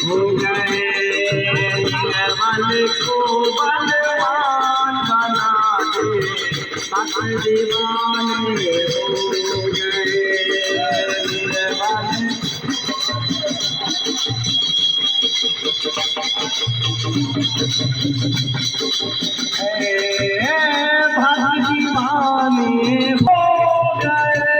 हो गए वाले को बलवान बना दे, बस दीवाने हो गए भक्त दीवाने हो गए।